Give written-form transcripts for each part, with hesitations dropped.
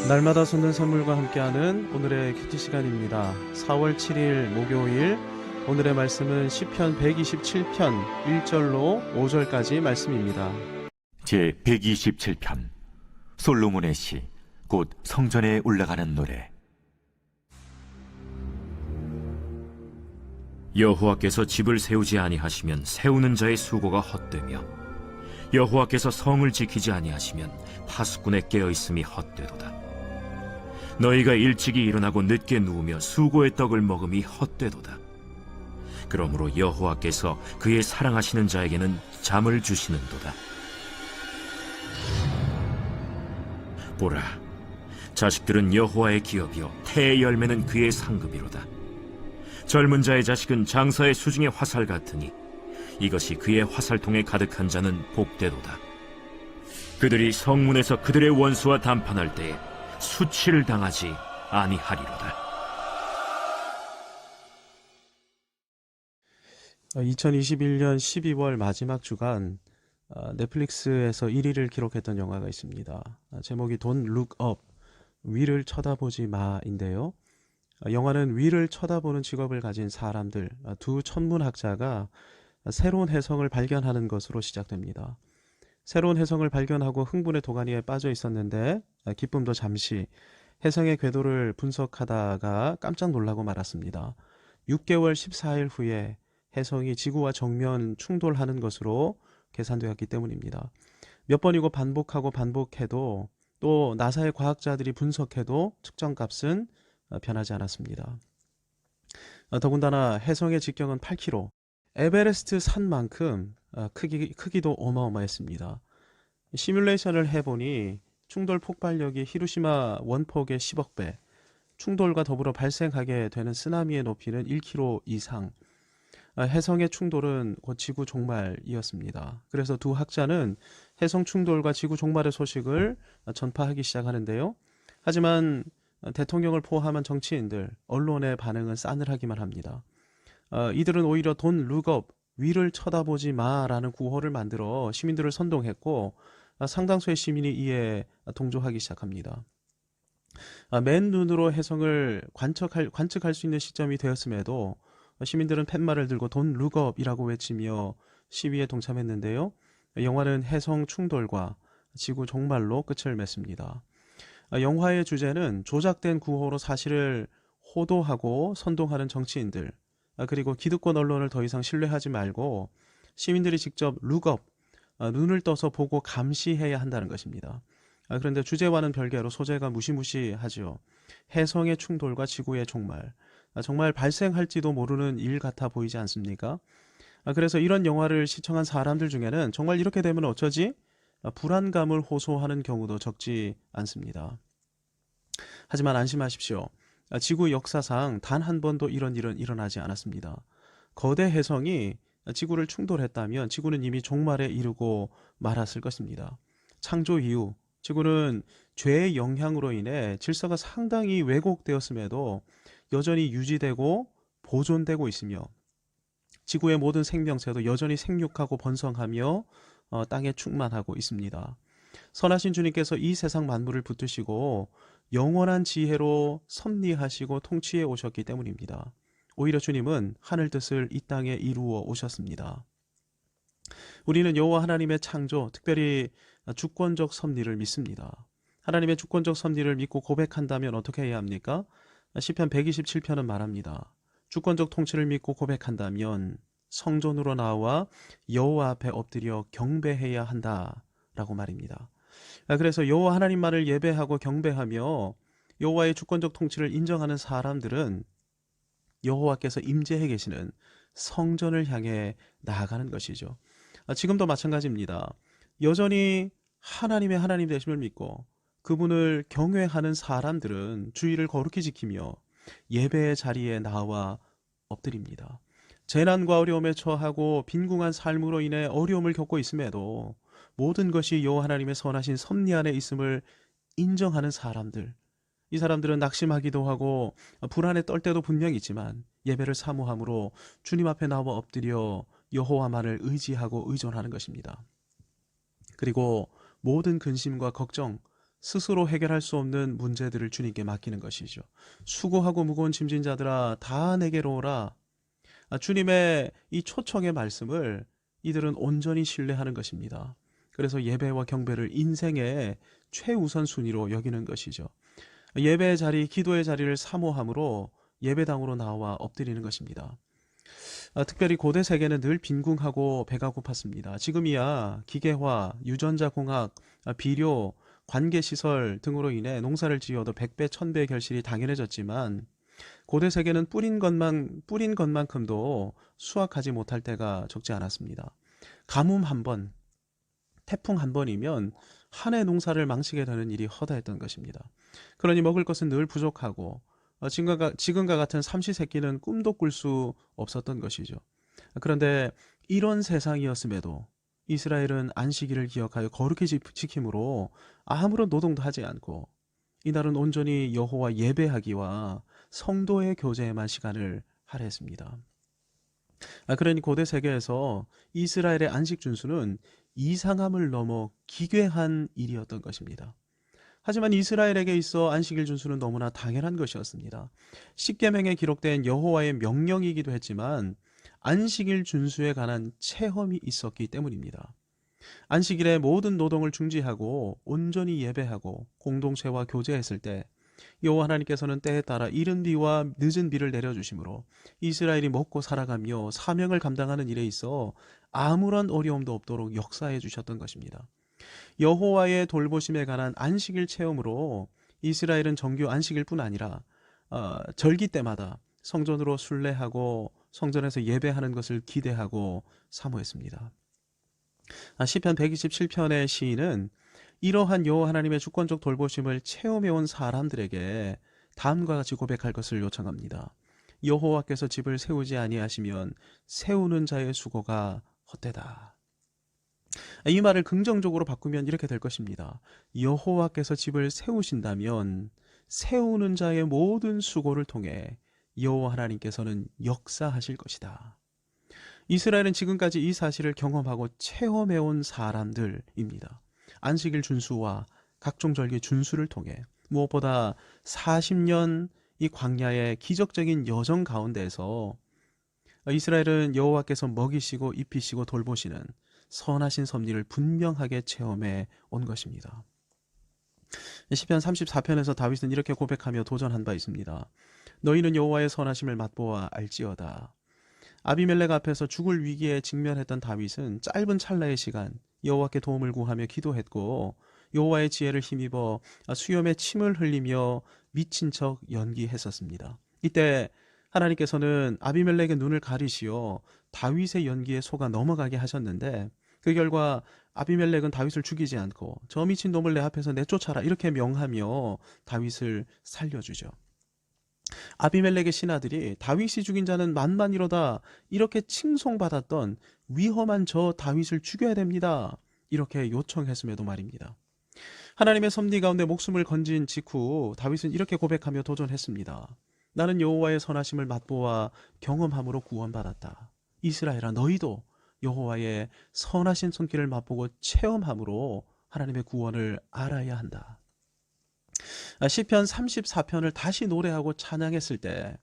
날마다 솟는 선물과 함께하는 오늘의 큐티 시간입니다. 4월 7일 목요일 오늘의 말씀은 시편 127편 1절로 5절까지 말씀입니다. 제 127편 솔로몬의 시, 곧 성전에 올라가는 노래. 여호와께서 집을 세우지 아니하시면 세우는 자의 수고가 헛되며 여호와께서 성을 지키지 아니하시면 파수꾼의 깨어있음이 헛되도다. 너희가 일찍이 일어나고 늦게 누우며 수고의 떡을 먹음이 헛되도다. 그러므로 여호와께서 그의 사랑하시는 자에게는 잠을 주시는도다. 보라, 자식들은 여호와의 기업이요 태의 열매는 그의 상급이로다. 젊은 자의 자식은 장사의 수중의 화살 같으니 이것이 그의 화살통에 가득한 자는 복되도다. 그들이 성문에서 그들의 원수와 담판할 때에 수치를 당하지 아니하리로다. 2021년 12월 마지막 주간 넷플릭스에서 1위를 기록했던 영화가 있습니다. 제목이 Don't Look Up, 위를 쳐다보지 마인데요. 영화는 위를 쳐다보는 직업을 가진 사람들, 두 천문학자가 새로운 혜성을 발견하는 것으로 시작됩니다. 새로운 혜성을 발견하고 흥분의 도가니에 빠져 있었는데 기쁨도 잠시, 혜성의 궤도를 분석하다가 깜짝 놀라고 말았습니다. 6개월 14일 후에 혜성이 지구와 정면 충돌하는 것으로 계산되었기 때문입니다. 몇 번이고 반복하고 반복해도, 또 나사의 과학자들이 분석해도 측정값은 변하지 않았습니다. 더군다나 혜성의 직경은 8km, 에베레스트 산만큼 크기도 어마어마했습니다. 시뮬레이션을 해보니 충돌 폭발력이 히로시마 원폭의 10억 배, 충돌과 더불어 발생하게 되는 쓰나미의 높이는 1km 이상, 혜성의 충돌은 곧 지구 종말이었습니다. 그래서 두 학자는 혜성 충돌과 지구 종말의 소식을 전파하기 시작하는데요. 하지만 대통령을 포함한 정치인들, 언론의 반응은 싸늘하기만 합니다. 이들은 오히려 Don't look up, 위를 쳐다보지 마라는 구호를 만들어 시민들을 선동했고, 상당수의 시민이 이에 동조하기 시작합니다. 맨 눈으로 혜성을 관측할 수 있는 시점이 되었음에도 시민들은 팻말을 들고 Don't look up 이라고 외치며 시위에 동참했는데요. 영화는 혜성 충돌과 지구 종말로 끝을 맺습니다. 영화의 주제는 조작된 구호로 사실을 호도하고 선동하는 정치인들, 그리고 기득권 언론을 더 이상 신뢰하지 말고 시민들이 직접 look up, 눈을 떠서 보고 감시해야 한다는 것입니다. 그런데 주제와는 별개로 소재가 무시무시하죠. 혜성의 충돌과 지구의 종말, 정말 발생할지도 모르는 일 같아 보이지 않습니까? 그래서 이런 영화를 시청한 사람들 중에는 정말 이렇게 되면 어쩌지? 불안감을 호소하는 경우도 적지 않습니다. 하지만 안심하십시오. 지구 역사상 단 한 번도 이런 일은 일어나지 않았습니다. 거대 혜성이 지구를 충돌했다면 지구는 이미 종말에 이르고 말았을 것입니다. 창조 이후 지구는 죄의 영향으로 인해 질서가 상당히 왜곡되었음에도 여전히 유지되고 보존되고 있으며, 지구의 모든 생명체도 여전히 생육하고 번성하며 땅에 충만하고 있습니다. 선하신 주님께서 이 세상 만물을 붙드시고 영원한 지혜로 섭리하시고 통치해 오셨기 때문입니다. 오히려 주님은 하늘 뜻을 이 땅에 이루어 오셨습니다. 우리는 여호와 하나님의 창조, 특별히 주권적 섭리를 믿습니다. 하나님의 주권적 섭리를 믿고 고백한다면 어떻게 해야 합니까? 시편 127편은 말합니다. 주권적 통치를 믿고 고백한다면 성전으로 나와 여호와 앞에 엎드려 경배해야 한다라고 말입니다. 그래서 여호와 하나님만을 예배하고 경배하며 여호와의 주권적 통치를 인정하는 사람들은 여호와께서 임재해 계시는 성전을 향해 나아가는 것이죠. 지금도 마찬가지입니다. 여전히 하나님의 하나님 되심을 믿고 그분을 경외하는 사람들은 주의를 거룩히 지키며 예배의 자리에 나와 엎드립니다. 재난과 어려움에 처하고 빈궁한 삶으로 인해 어려움을 겪고 있음에도 모든 것이 여호와 하나님의 선하신 섭리 안에 있음을 인정하는 사람들, 이 사람들은 낙심하기도 하고 불안에 떨 때도 분명히 있지만 예배를 사모함으로 주님 앞에 나와 엎드려 여호와만을 의지하고 의존하는 것입니다. 그리고 모든 근심과 걱정, 스스로 해결할 수 없는 문제들을 주님께 맡기는 것이죠. 수고하고 무거운 짐진 자들아 다 내게로 오라. 주님의 이 초청의 말씀을 이들은 온전히 신뢰하는 것입니다. 그래서 예배와 경배를 인생의 최우선 순위로 여기는 것이죠. 예배의 자리, 기도의 자리를 사모함으로 예배당으로 나와 엎드리는 것입니다. 특별히 고대 세계는 늘 빈궁하고 배가 고팠습니다. 지금이야 기계화, 유전자 공학, 비료, 관계시설 등으로 인해 농사를 지어도 100배, 1000배의 결실이 당연해졌지만 고대 세계는 뿌린 것만큼도 수확하지 못할 때가 적지 않았습니다. 가뭄 한 번, 태풍 한 번이면 한 해 농사를 망치게 되는 일이 허다했던 것입니다. 그러니 먹을 것은 늘 부족하고 지금과 같은 삼시세끼는 꿈도 꿀 수 없었던 것이죠. 그런데 이런 세상이었음에도 이스라엘은 안식일을 기억하여 거룩히 지킴으로 아무런 노동도 하지 않고 이날은 온전히 여호와 예배하기와 성도의 교제에만 시간을 할애했습니다. 그러니 고대 세계에서 이스라엘의 안식 준수는 이상함을 넘어 기괴한 일이었던 것입니다. 하지만 이스라엘에게 있어 안식일 준수는 너무나 당연한 것이었습니다. 십계명에 기록된 여호와의 명령이기도 했지만 안식일 준수에 관한 체험이 있었기 때문입니다. 안식일에 모든 노동을 중지하고 온전히 예배하고 공동체와 교제했을 때 여호와 하나님께서는 때에 따라 이른 비와 늦은 비를 내려주심으로 이스라엘이 먹고 살아가며 사명을 감당하는 일에 있어 아무런 어려움도 없도록 역사해 주셨던 것입니다. 여호와의 돌보심에 관한 안식일 체험으로 이스라엘은 정규 안식일뿐 아니라 절기 때마다 성전으로 순례하고 성전에서 예배하는 것을 기대하고 사모했습니다. 시편 127편의 시인은 이러한 여호와 하나님의 주권적 돌보심을 체험해온 사람들에게 다음과 같이 고백할 것을 요청합니다. 여호와께서 집을 세우지 아니하시면 세우는 자의 수고가 헛되다. 이 말을 긍정적으로 바꾸면 이렇게 될 것입니다. 여호와께서 집을 세우신다면 세우는 자의 모든 수고를 통해 여호와 하나님께서는 역사하실 것이다. 이스라엘은 지금까지 이 사실을 경험하고 체험해온 사람들입니다. 안식일 준수와 각종 절기 준수를 통해 무엇보다 40년 이 광야의 기적적인 여정 가운데에서 이스라엘은 여호와께서 먹이시고 입히시고 돌보시는 선하신 섭리를 분명하게 체험해 온 것입니다. 시편 34편에서 다윗은 이렇게 고백하며 도전한 바 있습니다. 너희는 여호와의 선하심을 맛보아 알지어다. 아비멜렉 앞에서 죽을 위기에 직면했던 다윗은 짧은 찰나의 시간 여호와께 도움을 구하며 기도했고 여호와의 지혜를 힘입어 수염에 침을 흘리며 미친 척 연기했었습니다. 이때 하나님께서는 아비멜렉의 눈을 가리시어 다윗의 연기에 속아 넘어가게 하셨는데 그 결과 아비멜렉은 다윗을 죽이지 않고 저 미친 놈을 내 앞에서 내쫓아라 이렇게 명하며 다윗을 살려주죠. 아비멜렉의 신하들이 다윗이 죽인 자는 만만이로다 이렇게 칭송받았던 위험한 저 다윗을 죽여야 됩니다. 이렇게 요청했음에도 말입니다. 하나님의 섭리 가운데 목숨을 건진 직후 다윗은 이렇게 고백하며 도전했습니다. 나는 여호와의 선하심을 맛보아 경험함으로 구원받았다. 이스라엘아 너희도 여호와의 선하신 손길을 맛보고 체험함으로 하나님의 구원을 알아야 한다. 시편 34편을 다시 노래하고 찬양했을 때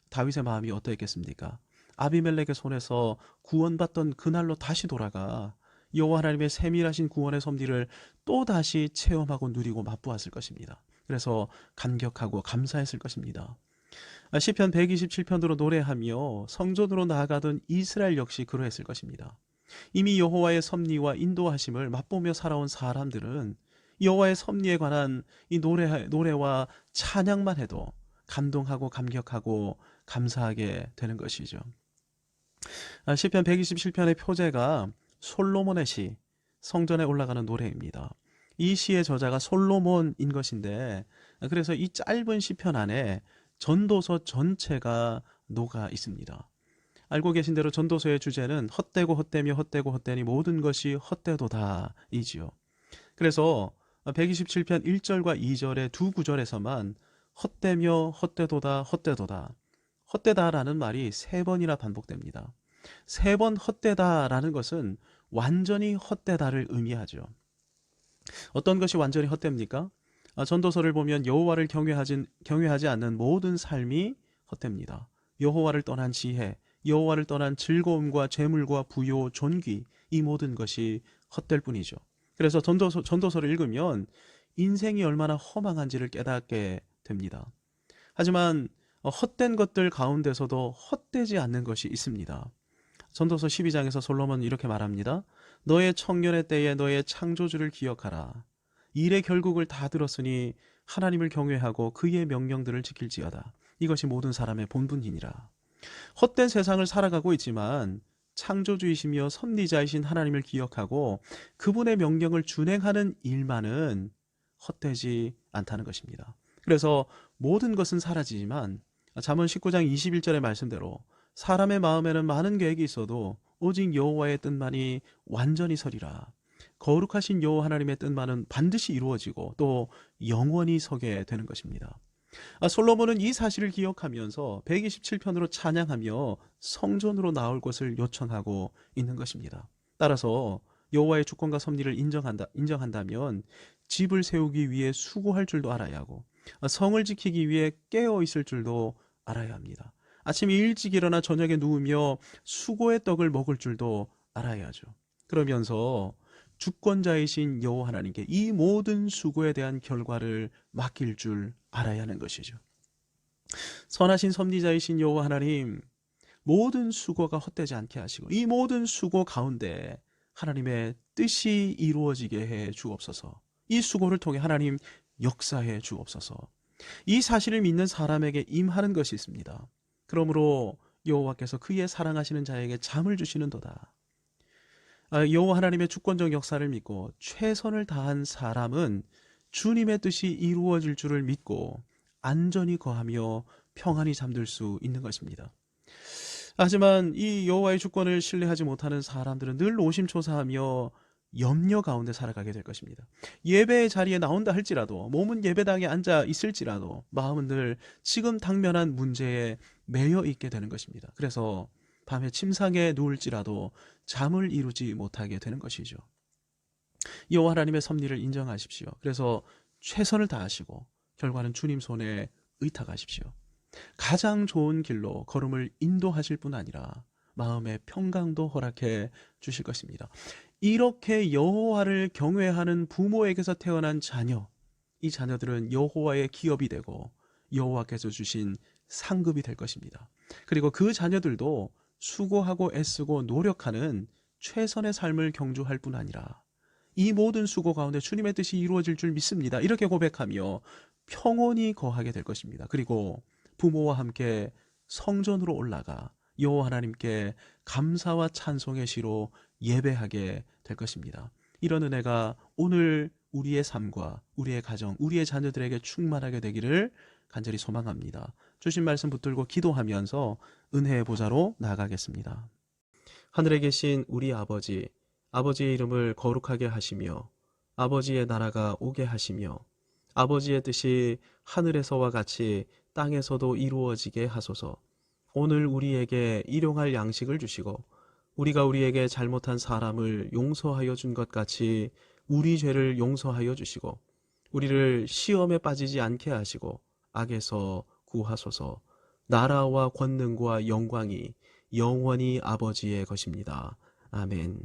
다윗의 마음이 어떠했겠습니까? 아비멜렉의 손에서 구원받던 그날로 다시 돌아가 여호와 하나님의 세밀하신 구원의 섭리를 또다시 체험하고 누리고 맛보았을 것입니다. 그래서 감격하고 감사했을 것입니다. 시편 127편으로 노래하며 성전으로 나아가던 이스라엘 역시 그러했을 것입니다. 이미 여호와의 섭리와 인도하심을 맛보며 살아온 사람들은 여호와의 섭리에 관한 이 노래와 찬양만 해도 감동하고 감격하고 감사하게 되는 것이죠. 시편 127편의 표제가 솔로몬의 시, 성전에 올라가는 노래입니다. 이 시의 저자가 솔로몬인 것인데 그래서 이 짧은 시편 안에 전도서 전체가 녹아 있습니다. 알고 계신 대로 전도서의 주제는 헛되고 헛되며 헛되고 헛되니 모든 것이 헛되도다이지요. 그래서 127편 1절과 2절의 두 구절에서만 헛되며 헛되도다 헛되도다 헛되다라는 말이 3번이나 반복됩니다. 3번 헛되다라는 것은 완전히 헛되다를 의미하죠. 어떤 것이 완전히 헛됩니까? 전도서를 보면 여호와를 경외하지 않는 모든 삶이 헛됩니다. 여호와를 떠난 지혜, 여호와를 떠난 즐거움과 재물과 부요, 존귀, 이 모든 것이 헛될 뿐이죠. 그래서 전도서를 읽으면 인생이 얼마나 허망한지를 깨닫게 됩니다. 하지만 헛된 것들 가운데서도 헛되지 않는 것이 있습니다. 전도서 12장에서 솔로몬은 이렇게 말합니다. 너의 청년의 때에 너의 창조주를 기억하라. 일의 결국을 다 들었으니 하나님을 경외하고 그의 명령들을 지킬지어다. 이것이 모든 사람의 본분이니라. 헛된 세상을 살아가고 있지만 창조주이시며 섭리자이신 하나님을 기억하고 그분의 명령을 준행하는 일만은 헛되지 않다는 것입니다. 그래서 모든 것은 사라지지만 잠언 19장 21절의 말씀대로 사람의 마음에는 많은 계획이 있어도 오직 여호와의 뜻만이 완전히 서리라. 거룩하신 여호와 하나님의 뜻만은 반드시 이루어지고 또 영원히 서게 되는 것입니다. 솔로몬은 이 사실을 기억하면서 127편으로 찬양하며 성전으로 나올 것을 요청하고 있는 것입니다. 따라서 여호와의 주권과 섭리를 인정한다면 집을 세우기 위해 수고할 줄도 알아야 하고 성을 지키기 위해 깨어 있을 줄도 알아야 합니다. 아침에 일찍 일어나 저녁에 누우며 수고의 떡을 먹을 줄도 알아야 하죠. 그러면서 주권자이신 여호와 하나님께 이 모든 수고에 대한 결과를 맡길 줄 알아야 하는 것이죠. 선하신 섭리자이신 여호와 하나님, 모든 수고가 헛되지 않게 하시고 이 모든 수고 가운데 하나님의 뜻이 이루어지게 해 주옵소서. 이 수고를 통해 하나님 역사해 주옵소서. 이 사실을 믿는 사람에게 임하는 것이 있습니다. 그러므로 여호와께서 그의 사랑하시는 자에게 잠을 주시는도다. 여호와 하나님의 주권적 역사를 믿고 최선을 다한 사람은 주님의 뜻이 이루어질 줄을 믿고 안전히 거하며 평안히 잠들 수 있는 것입니다. 하지만 이 여호와의 주권을 신뢰하지 못하는 사람들은 늘 노심초사하며 염려 가운데 살아가게 될 것입니다. 예배의 자리에 나온다 할지라도, 몸은 예배당에 앉아 있을지라도 마음은 늘 지금 당면한 문제에 매여 있게 되는 것입니다. 그래서 밤에 침상에 누울지라도 잠을 이루지 못하게 되는 것이죠. 여호와 하나님의 섭리를 인정하십시오. 그래서 최선을 다하시고 결과는 주님 손에 의탁하십시오. 가장 좋은 길로 걸음을 인도하실 뿐 아니라 마음의 평강도 허락해 주실 것입니다. 이렇게 여호와를 경외하는 부모에게서 태어난 자녀, 이 자녀들은 여호와의 기업이 되고 여호와께서 주신 상급이 될 것입니다. 그리고 그 자녀들도 수고하고 애쓰고 노력하는 최선의 삶을 경주할 뿐 아니라 이 모든 수고 가운데 주님의 뜻이 이루어질 줄 믿습니다. 이렇게 고백하며 평온히 거하게 될 것입니다. 그리고 부모와 함께 성전으로 올라가 여호와 하나님께 감사와 찬송의 시로 예배하게 될 것입니다. 이런 은혜가 오늘 우리의 삶과 우리의 가정, 우리의 자녀들에게 충만하게 되기를 간절히 소망합니다. 주신 말씀 붙들고 기도하면서 은혜의 보좌로 나아가겠습니다. 하늘에 계신 우리 아버지, 아버지의 이름을 거룩하게 하시며 아버지의 나라가 오게 하시며 아버지의 뜻이 하늘에서와 같이 땅에서도 이루어지게 하소서. 오늘 우리에게 일용할 양식을 주시고 우리가 우리에게 잘못한 사람을 용서하여 준 것 같이 우리 죄를 용서하여 주시고 우리를 시험에 빠지지 않게 하시고 악에서 구하소서. 나라와 권능과 영광이 영원히 아버지의 것입니다. 아멘.